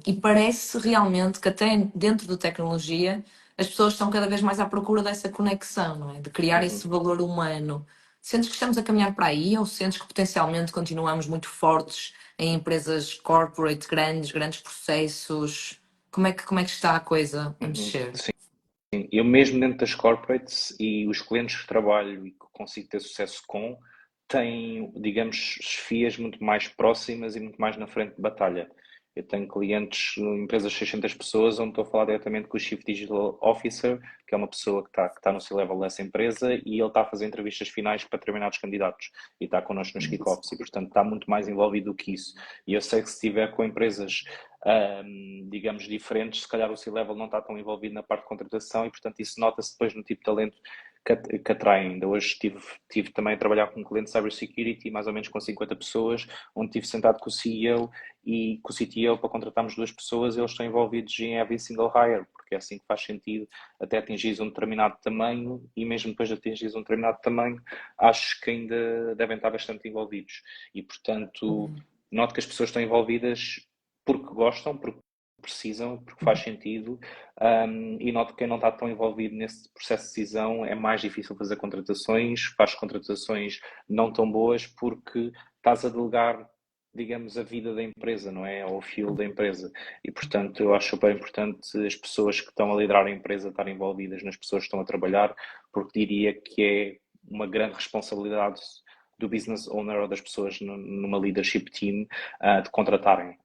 e parece realmente que até dentro da tecnologia as pessoas estão cada vez mais à procura dessa conexão, não é? De criar esse uhum. valor humano. Sentes que estamos a caminhar para aí ou sentes que potencialmente continuamos muito fortes em empresas corporate grandes, grandes processos? Como é que está a coisa a Uhum. mexer? Sim, eu mesmo dentro das corporates e os clientes que trabalho e que consigo ter sucesso com, têm, digamos, chefias muito mais próximas e muito mais na frente de batalha. Eu tenho clientes, empresas de 600 pessoas, onde estou a falar diretamente com o Chief Digital Officer, que é uma pessoa que está no C-level dessa empresa, e ele está a fazer entrevistas finais para determinados candidatos e está connosco nos kickoffs, e portanto está muito mais envolvido do que isso. E eu sei que se estiver com empresas digamos, diferentes, se calhar o C-Level não está tão envolvido na parte de contratação e, portanto, isso nota-se depois no tipo de talento que atraem. Ainda hoje tive também a trabalhar com um cliente de cybersecurity, mais ou menos com 50 pessoas, onde estive sentado com o CEO e com o CTO para contratarmos duas pessoas, e eles estão envolvidos em every single hire, porque é assim que faz sentido até atingir um determinado tamanho, e mesmo depois de atingir um determinado tamanho, acho que ainda devem estar bastante envolvidos. E, portanto, noto que as pessoas estão envolvidas porque gostam, porque precisam, porque faz sentido, e noto que quem não está tão envolvido nesse processo de decisão é mais difícil fazer contratações, faz contratações não tão boas porque estás a delegar, digamos, a vida da empresa, não é? Ou o fio da empresa. E, portanto, eu acho super importante as pessoas que estão a liderar a empresa estarem envolvidas nas pessoas que estão a trabalhar, porque diria que é uma grande responsabilidade do business owner ou das pessoas numa leadership team de contratarem,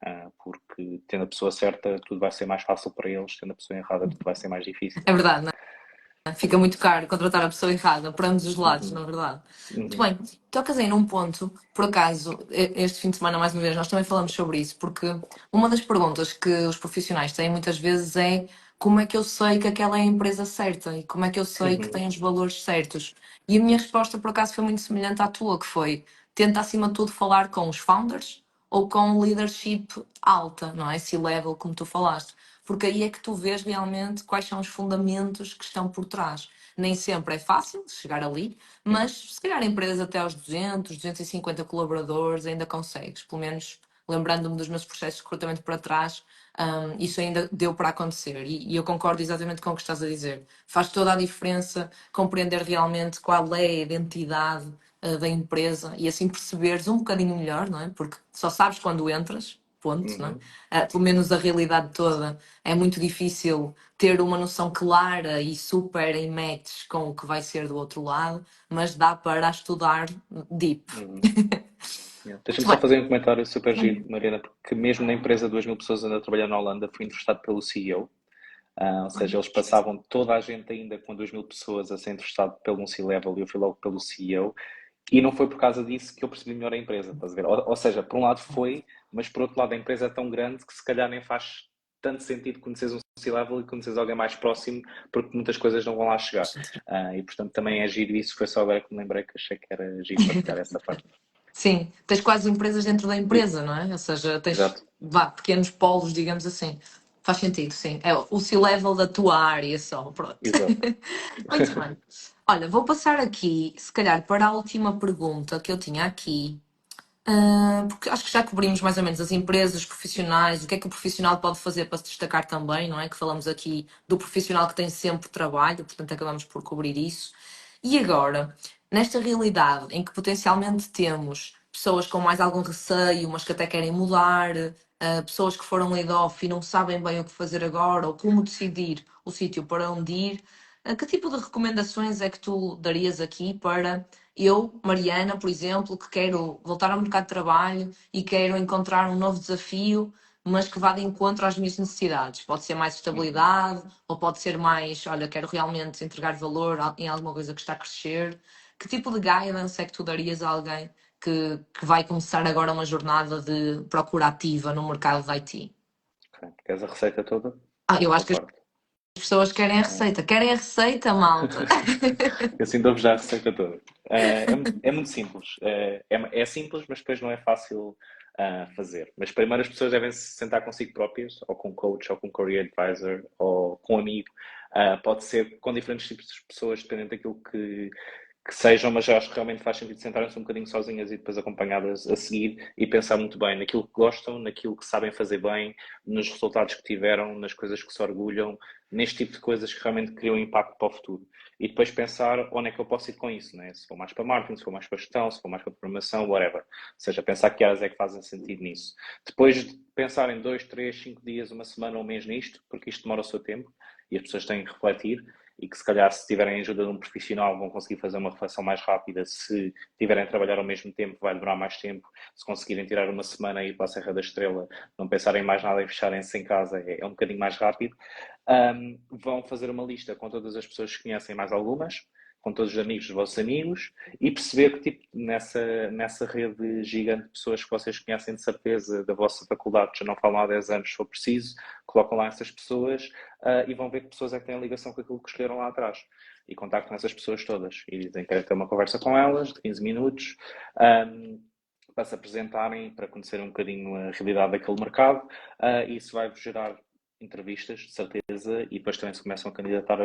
porque tendo a pessoa certa tudo vai ser mais fácil para eles, tendo a pessoa errada tudo vai ser mais difícil. É verdade, não é? Fica muito caro contratar a pessoa errada, por ambos os lados, Uhum, na verdade. Muito uhum, bem, tocas aí num ponto, por acaso, este fim de semana, mais uma vez, nós também falamos sobre isso, porque uma das perguntas que os profissionais têm muitas vezes é como é que eu sei que aquela é a empresa certa e como é que eu sei que uhum, tem os valores certos. E a minha resposta, por acaso, foi muito semelhante à tua, que foi tenta, acima de tudo, falar com os founders ou com leadership alta, não é? C-level, como tu falaste. Porque aí é que tu vês realmente quais são os fundamentos que estão por trás. Nem sempre é fácil chegar ali, uhum, mas se calhar empresas até aos 200, 250 colaboradores ainda consegues. Pelo menos lembrando-me dos meus processos de recrutamento para trás, isso ainda deu para acontecer. E eu concordo exatamente com o que estás a dizer. Faz toda a diferença compreender realmente qual é a identidade da empresa e assim perceberes um bocadinho melhor, não é? Porque só sabes quando entras, ponto, não é? uhum, Pelo menos a realidade toda é muito difícil ter uma noção clara e super em match com o que vai ser do outro lado, mas dá para estudar deep. uhum. Yeah. Deixa-me Muito só bem. fazer um comentário super giro, Mariana, porque mesmo na empresa de 2.000 pessoas onde eu trabalhar na Holanda, fui entrevistado pelo CEO. Ou seja, eles passavam toda a gente ainda com 2.000 pessoas a ser entrevistado pelo um C-Level e eu fui logo pelo CEO. E não foi por causa disso que eu percebi melhor a empresa, estás a ver? Ou seja, por um lado foi, mas por outro lado a empresa é tão grande que se calhar nem faz tanto sentido conheceres um C-Level e conheceres alguém mais próximo, porque muitas coisas não vão lá chegar. E portanto também é giro isso, foi só agora que me lembrei que achei que era giro partilhar essa parte. Sim, tens quase empresas dentro da empresa, não é? Ou seja, tens Exato, vá, pequenos polos, digamos assim. Faz sentido, sim. É o C-level da tua área só, pronto. exato. Muito bem. Olha, vou passar aqui, se calhar, para a última pergunta que eu tinha aqui. Porque acho que já cobrimos mais ou menos as empresas, os profissionais, o que é que o profissional pode fazer para se destacar também, não é? Que falamos aqui do profissional que tem sempre trabalho, portanto acabamos por cobrir isso. E agora, nesta realidade em que potencialmente temos pessoas com mais algum receio, mas que até querem mudar, pessoas que foram laid off e não sabem bem o que fazer agora ou como decidir o sítio para onde ir, que tipo de recomendações é que tu darias aqui para eu, Mariana, por exemplo, que quero voltar ao mercado de trabalho e quero encontrar um novo desafio, mas que vá de encontro às minhas necessidades? Pode ser mais Uhum. estabilidade, ou pode ser mais, olha, quero realmente entregar valor em alguma coisa que está a crescer. Que tipo de guidance é que tu darias a alguém que vai começar agora uma jornada de procura ativa no mercado de IT? Ok. Queres a receita toda? Ah, Ou eu só acho que parte? pessoas querem a receita. Querem a receita, malta. Eu assim dou-vos já a receita toda. É muito simples. É simples, mas depois não é fácil fazer. Mas primeiro as pessoas devem se sentar consigo próprias, ou com um coach, ou com um career advisor, ou com um amigo. Pode ser com diferentes tipos de pessoas, dependendo daquilo que sejam, mas eu acho que realmente faz sentido sentarem-se um bocadinho sozinhas e depois acompanhadas a seguir e pensar muito bem naquilo que gostam, naquilo que sabem fazer bem, nos resultados que tiveram, nas coisas que se orgulham, neste tipo de coisas que realmente criam impacto para o futuro. E depois pensar onde é que eu posso ir com isso, né? Se for mais para marketing, se for mais para gestão, se for mais para programação, whatever. Ou seja, pensar que áreas é que fazem sentido nisso. Depois de pensar em 2, 3, 5 dias, uma semana ou um mês nisto, porque isto demora o seu tempo e as pessoas têm que refletir, e que se calhar se tiverem a ajuda de um profissional vão conseguir fazer uma reflexão mais rápida, se tiverem a trabalhar ao mesmo tempo vai demorar mais tempo, se conseguirem tirar uma semana e ir para a Serra da Estrela, não pensarem mais nada e fecharem-se em casa, é um bocadinho mais rápido. Vão fazer uma lista com todas as pessoas que conhecem, mais algumas, com todos os amigos dos vossos amigos, e perceber que tipo, nessa rede gigante de pessoas que vocês conhecem de certeza da vossa faculdade, que já não falam há 10 anos se for preciso, colocam lá essas pessoas e vão ver que pessoas é que têm ligação com aquilo que escolheram lá atrás. E contactam essas pessoas todas e dizem que querem ter uma conversa com elas de 15 minutos. Para se apresentarem, para conhecerem um bocadinho a realidade daquele mercado, e isso vai-vos gerar entrevistas, de certeza, e depois também se começam a candidatar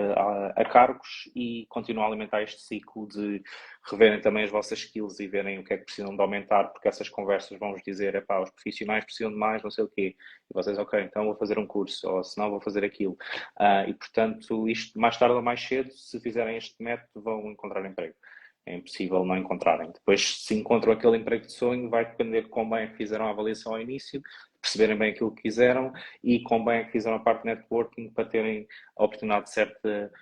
a cargos e continuam a alimentar este ciclo de reverem também as vossas skills e verem o que é que precisam de aumentar, porque essas conversas vão-vos dizer, epá, os profissionais precisam de mais, não sei o quê. E vocês, ok, então vou fazer um curso, ou se não vou fazer aquilo. E portanto, isto mais tarde ou mais cedo, se fizerem este método, vão encontrar emprego. É impossível não encontrarem. Depois, se encontram aquele emprego de sonho, vai depender de como bem é que fizeram a avaliação ao início, perceberem bem aquilo que quiseram e como bem é que fizeram a parte de networking para terem a oportunidade certa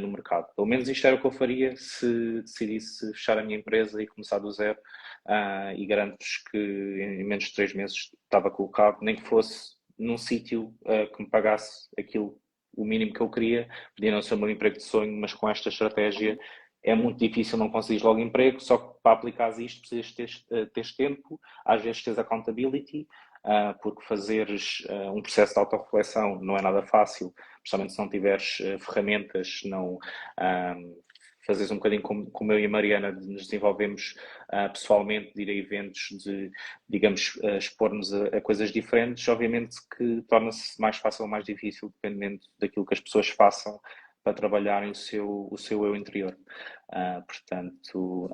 no mercado. Pelo menos isto era o que eu faria se decidisse fechar a minha empresa e começar do zero. E garanto-vos que em menos de 3 meses estava colocado, nem que fosse num sítio que me pagasse aquilo, o mínimo que eu queria. Podia não ser o meu emprego de sonho, mas com esta estratégia é muito difícil não conseguires logo emprego, só que para aplicar isto precisas ter tempo, às vezes tens accountability, porque fazeres um processo de autorreflexão não é nada fácil, principalmente se não tiveres ferramentas, não fazeres um bocadinho como eu e a Mariana nos desenvolvemos pessoalmente, de ir a eventos, de, digamos, expor-nos a coisas diferentes, obviamente que torna-se mais fácil ou mais difícil, dependendo daquilo que as pessoas façam para trabalharem o seu eu interior. Portanto,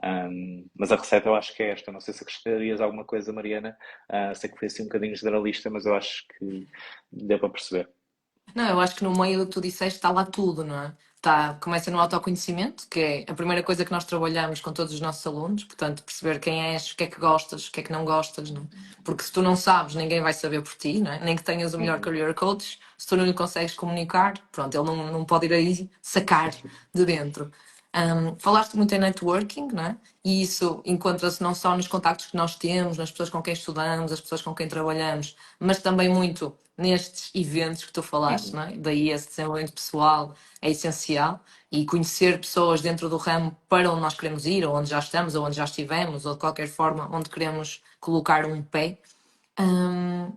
mas a receita eu acho que é esta. Não sei se acrescentarias alguma coisa, Mariana. Sei que foi assim um bocadinho generalista, mas eu acho que deu para perceber. Não, eu acho que no meio do que tu disseste está lá tudo, não é? Tá, começa no autoconhecimento, que é a primeira coisa que nós trabalhamos com todos os nossos alunos, portanto, perceber quem és, o que é que gostas, o que é que não gostas, não é? Porque se tu não sabes, ninguém vai saber por ti, não é? Nem que tenhas o melhor Uhum. career coach, se tu não lhe consegues comunicar, pronto, ele não pode ir aí sacar de dentro. Falaste muito em networking, não é? E isso encontra-se não só nos contactos que nós temos, nas pessoas com quem estudamos, as pessoas com quem trabalhamos, mas também muito nestes eventos que tu falaste, Uhum. não é? Daí esse desenvolvimento pessoal é essencial e conhecer pessoas dentro do ramo para onde nós queremos ir, ou onde já estamos, ou onde já estivemos, ou de qualquer forma onde queremos colocar um pé. Hum,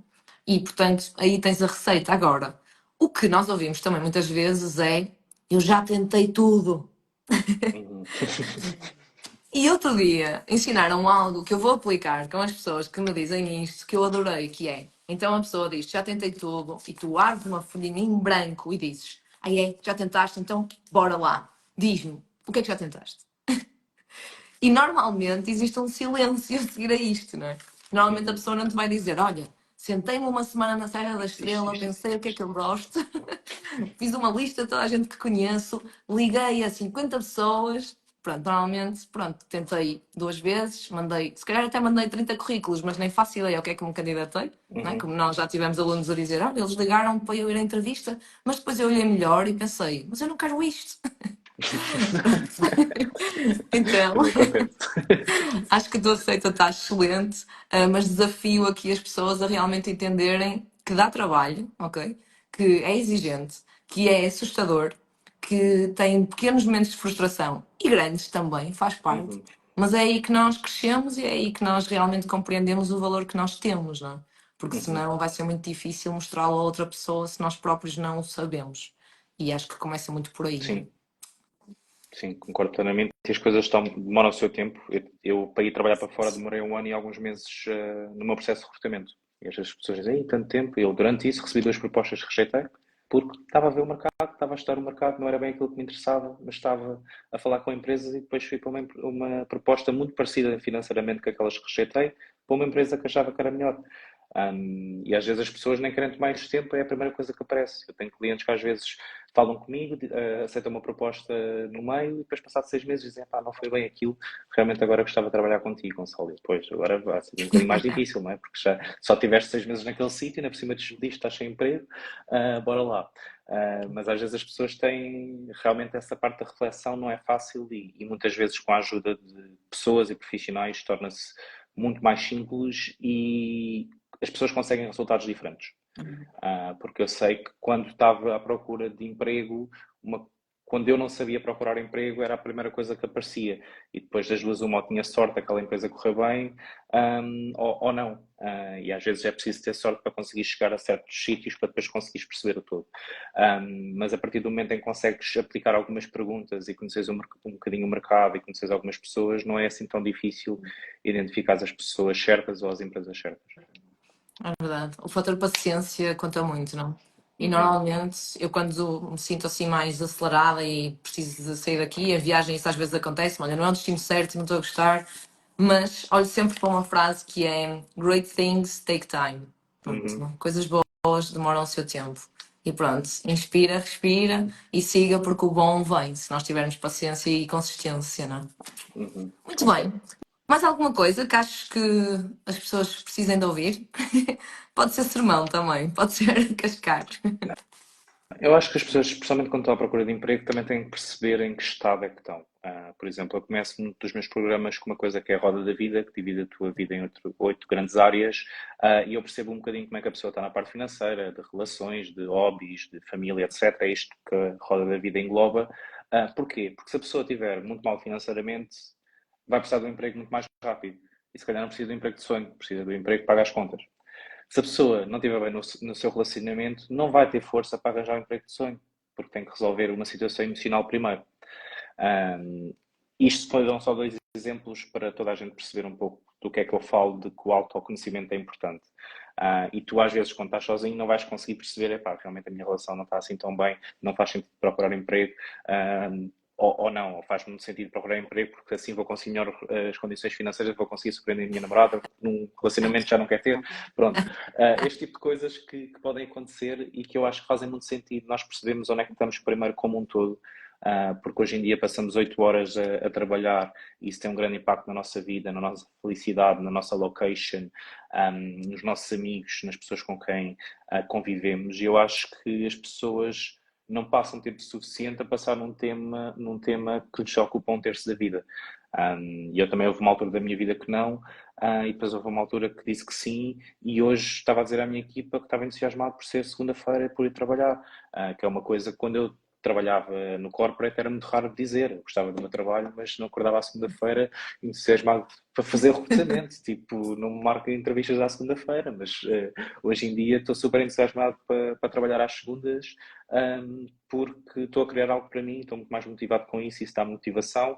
e portanto, aí tens a receita. Agora, o que nós ouvimos também muitas vezes é: eu já tentei tudo. Uhum. E outro dia ensinaram algo que eu vou aplicar com as pessoas que me dizem isto, que eu adorei, que é, então a pessoa diz, já tentei tudo, e tu abres uma folhinha em branco e dizes, aí é, já tentaste, então bora lá, diz-me, o que é que já tentaste? E normalmente existe um silêncio a seguir a isto, não é? Normalmente a Uhum. pessoa não te vai dizer, olha, sentei-me uma semana na Serra da Estrela, Isto. pensei o que é que eu gosto, fiz uma lista de toda a gente que conheço, liguei a 50 pessoas. Pronto, normalmente, pronto, tentei 2 vezes, mandei, se calhar até mandei 30 currículos, mas nem faço ideia ao que é que me candidatei, não é? Uhum. Como nós já tivemos alunos a dizer, olha, eles ligaram para eu ir à entrevista, mas depois eu olhei melhor e pensei, mas eu não quero isto. Então, Também acontece. acho que a tua receita está excelente, mas desafio aqui as pessoas a realmente entenderem que dá trabalho, ok? Que é exigente, que é assustador, que tem pequenos momentos de frustração e grandes também, faz parte. Uhum. Mas é aí que nós crescemos e é aí que nós realmente compreendemos o valor que nós temos, não é? Porque Uhum. senão vai ser muito difícil mostrá-lo a outra pessoa se nós próprios não o sabemos. E acho que começa muito por aí, né? Sim, sim, concordo plenamente. E as coisas demoram o seu tempo. Eu, para ir trabalhar para fora, demorei um ano e alguns meses no meu processo de recrutamento. E às vezes as pessoas dizem, "Ei, tanto tempo." Eu, durante isso, recebi 2 propostas que rejeitei, porque estava a ver o mercado, estava a estudar o mercado, não era bem aquilo que me interessava, mas estava a falar com empresas e depois fui para uma proposta muito parecida financeiramente com aquelas que rejeitei, para uma empresa que achava que era melhor. E às vezes as pessoas nem querem tomar este tempo, é a primeira coisa que aparece. Eu tenho clientes que às vezes falam comigo, aceitam uma proposta no meio e depois, passados 6 meses, dizem: pá, não foi bem aquilo, realmente agora gostava de trabalhar contigo, Gonçalo. E depois, agora vai ser um bocadinho mais difícil, não é? Porque já só tiveste 6 meses naquele sítio, ainda por cima te despediste, estás sem emprego, bora lá. Mas às vezes as pessoas têm realmente essa parte da reflexão, não é fácil e muitas vezes com a ajuda de pessoas e profissionais torna-se muito mais simples e as pessoas conseguem resultados diferentes. Porque eu sei que quando estava à procura de emprego, quando eu não sabia procurar emprego, era a primeira coisa que aparecia. E depois das duas, uma, ou tinha sorte, aquela empresa correu bem, ou não. E às vezes é preciso ter sorte para conseguir chegar a certos sítios para depois conseguires perceber o todo. Mas a partir do momento em que consegues aplicar algumas perguntas e conheces um bocadinho o mercado e conheces algumas pessoas, não é assim tão difícil identificar as pessoas certas ou as empresas certas. É verdade. O fator paciência conta muito, não? E Uhum, normalmente eu quando me sinto assim mais acelerada e preciso de sair daqui, a viagem isso às vezes acontece, olha, não é o destino certo, não estou a gostar, mas olho sempre para uma frase que é Great things take time. Pronto, uhum, não? Coisas boas demoram o seu tempo. E pronto, inspira, respira e siga porque o bom vem, se nós tivermos paciência e consistência, não? Muito bem. concordo. Mais alguma coisa que acho que as pessoas precisem de ouvir? Pode ser sermão também, pode ser cascar. Eu acho que as pessoas, especialmente quando estão à procura de emprego, também têm que perceber em que estado é que estão. Por exemplo, eu começo muito dos meus programas com uma coisa que é a roda da vida, que divide a tua vida em 8 grandes áreas, e eu percebo um bocadinho como é que a pessoa está na parte financeira, de relações, de hobbies, de família, etc. É isto que a roda da vida engloba. Porquê? Porque se a pessoa estiver muito mal financeiramente, vai precisar de um emprego muito mais rápido. E se calhar não precisa de um emprego de sonho, precisa de um emprego que paga as contas. Se a pessoa não estiver bem no seu relacionamento, não vai ter força para arranjar um emprego de sonho, porque tem que resolver uma situação emocional primeiro. Um, Isto foram só 2 exemplos para toda a gente perceber um pouco do que é que eu falo de que o autoconhecimento é importante. E tu, às vezes, quando estás sozinho, não vais conseguir perceber, epá, realmente a minha relação não está assim tão bem, não faz sentido procurar emprego, ou não, ou faz muito sentido procurar emprego porque assim vou conseguir melhor as condições financeiras, vou conseguir surpreender a minha namorada, num relacionamento já não quer ter. Pronto, este tipo de coisas que podem acontecer e que eu acho que fazem muito sentido nós percebemos onde é que estamos primeiro como um todo. Porque hoje em dia passamos 8 horas a trabalhar e isso tem um grande impacto na nossa vida, na nossa felicidade, na nossa location, nos nossos amigos, nas pessoas com quem convivemos. E eu acho que as pessoas não passam tempo suficiente a passar num tema que lhes ocupa um terço da vida. E eu também houve uma altura da minha vida que não, e depois houve uma altura que disse que sim, e hoje estava a dizer à minha equipa que estava entusiasmado por ser segunda-feira e por ir trabalhar, que é uma coisa que quando eu trabalhava no corporate era muito raro de dizer. Eu gostava do meu trabalho, mas não acordava à segunda-feira entusiasmado para fazer recrutamento. Tipo, não me marco entrevistas à segunda-feira, mas hoje em dia estou super entusiasmado para trabalhar às segundas, porque estou a criar algo para mim, estou muito mais motivado com isso, isso dá motivação.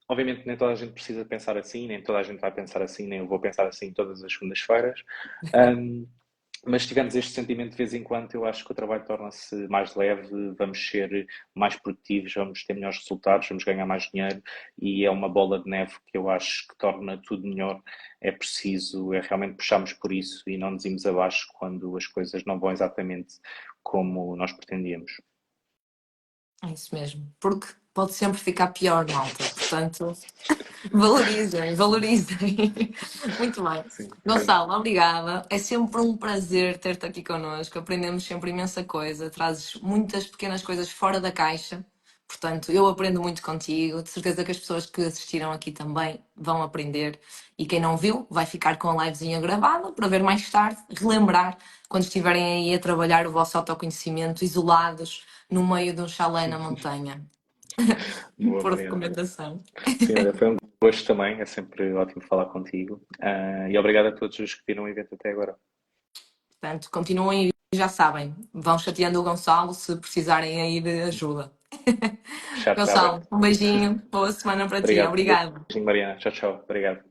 Obviamente nem toda a gente precisa pensar assim, nem toda a gente vai pensar assim, nem eu vou pensar assim todas as segundas-feiras. Um, mas se tivermos este sentimento de vez em quando, eu acho que o trabalho torna-se mais leve, vamos ser mais produtivos, vamos ter melhores resultados, vamos ganhar mais dinheiro e é uma bola de neve que eu acho que torna tudo melhor. É preciso, é realmente puxarmos por isso e não nos irmos abaixo quando as coisas não vão exatamente como nós pretendíamos. É isso mesmo, porque pode sempre ficar pior, malta. Portanto, valorizem, valorizem. Muito bem. Sim, Gonçalo, obrigada. É sempre um prazer ter-te aqui connosco. Aprendemos sempre imensa coisa. Trazes muitas pequenas coisas fora da caixa. Portanto, eu aprendo muito contigo. De certeza que as pessoas que assistiram aqui também vão aprender. E quem não viu, vai ficar com a livezinha gravada para ver mais tarde, relembrar quando estiverem aí a trabalhar o vosso autoconhecimento, isolados, no meio de um chalé na montanha. boa Por Mariana. recomendação. Sim, olha, foi um gosto também, é sempre ótimo falar contigo. E obrigado a todos os que viram o evento até agora. Portanto, continuem já sabem, vão chateando o Gonçalo se precisarem aí de ajuda. O chat está Gonçalo, aberto. um beijinho, boa semana para ti, Obrigado. obrigada. Beijinho, Mariana. Tchau, tchau. Obrigado.